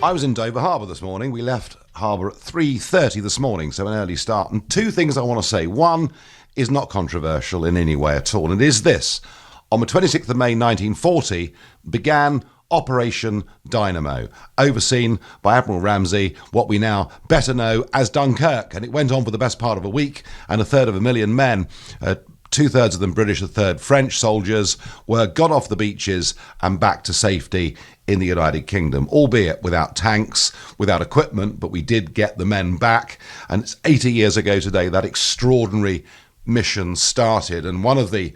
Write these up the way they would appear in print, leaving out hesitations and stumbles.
I was in Dover Harbour this morning. We left harbour at 3:30 this morning, so an early start. And two things I want to say. One is not controversial in any way at all, and it is this. On the 26th of May 1940 began Operation Dynamo, overseen by Admiral Ramsay, what we now better know as Dunkirk. And it went on for the best part of a week, and 1/3 men, two-thirds of them British, a third French soldiers, were got off the beaches and back to safety in the United Kingdom, albeit without tanks, without equipment, but we did get the men back. And it's 80 years ago today that extraordinary mission started. And one of the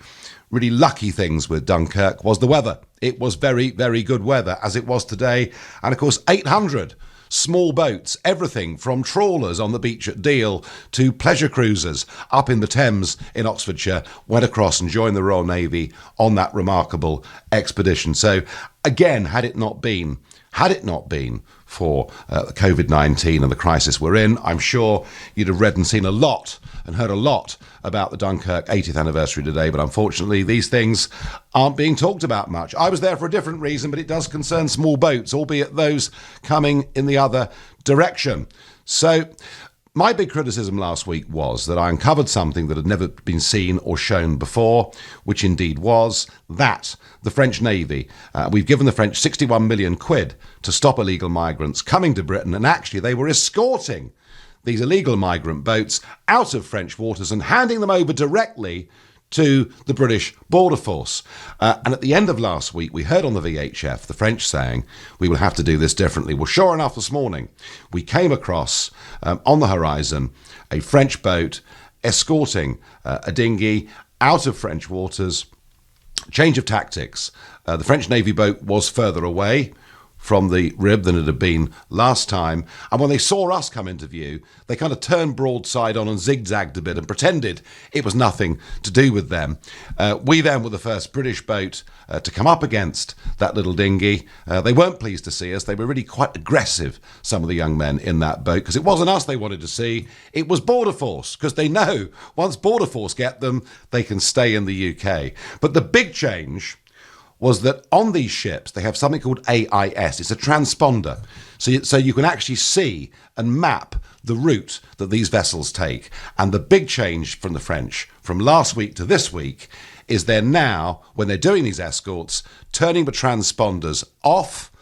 really lucky things with Dunkirk was the weather. It was very, very good weather, as it was today. And of course, 800 small boats, everything from trawlers on the beach at Deal to pleasure cruisers up in the Thames in Oxfordshire, went across and joined the Royal Navy on that remarkable expedition. So again, had it not been for COVID-19 and the crisis we're in, I'm sure you'd have read and seen a lot and heard a lot about the Dunkirk 80th anniversary today, but unfortunately these things aren't being talked about much. I was there for a different reason, but it does concern small boats, albeit those coming in the other direction. So my big criticism last week was that I uncovered something that had never been seen or shown before, which indeed was that the French Navy, we've given the French 61 million quid to stop illegal migrants coming to Britain, and actually they were escorting these illegal migrant boats out of French waters and handing them over directly to the British Border Force. And at the end of last week, we heard on the VHF the French saying, we will have to do this differently. Well, sure enough, this morning, we came across on the horizon a French boat escorting a dinghy out of French waters. Change of tactics. The French Navy boat was further away from the rib than it had been last time. And when they saw us come into view, they kind of turned broadside on and zigzagged a bit and pretended it was nothing to do with them. We then were the first British boat to come up against that little dinghy. They weren't pleased to see us. They were really quite aggressive, some of the young men in that boat, because it wasn't us they wanted to see. It was Border Force, because they know once Border Force get them, they can stay in the UK. But the big change was that on these ships, they have something called AIS. It's a transponder. So you can actually see and map the route that these vessels take. And the big change from the French from last week to this week is they're now, when they're doing these escorts, turning the transponders off.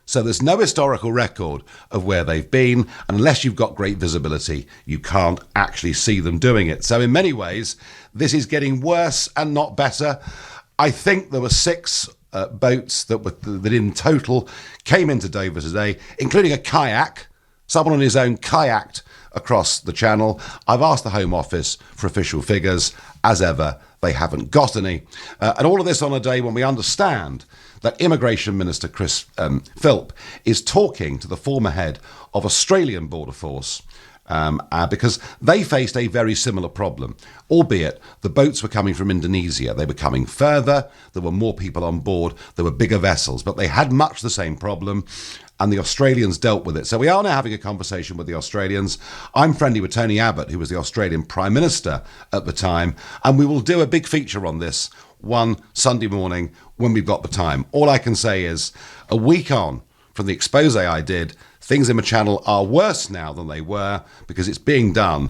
So there's no historical record of where they've been. And unless you've got great visibility, you can't actually see them doing it. So in many ways, this is getting worse and not better. I think there were 6 boats that in total came into Dover today, including a kayak. Someone on his own kayaked across the channel. I've asked the Home Office for official figures. As ever, they haven't got any. And all of this on a day when we understand that Immigration Minister Chris Philp is talking to the former head of Australian Border Force, because they faced a very similar problem, albeit the boats were coming from Indonesia. They were coming further, there were more people on board, there were bigger vessels, but they had much the same problem, and the Australians dealt with it. So we are now having a conversation with the Australians. I'm friendly with Tony Abbott, who was the Australian Prime Minister at the time, and we will do a big feature on this one Sunday morning when we've got the time. All I can say is, a week on from the expose I did, things in the channel are worse now than they were because it's being done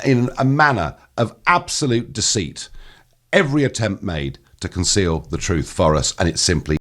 in a manner of absolute deceit. Every attempt made to conceal the truth for us, and it's simply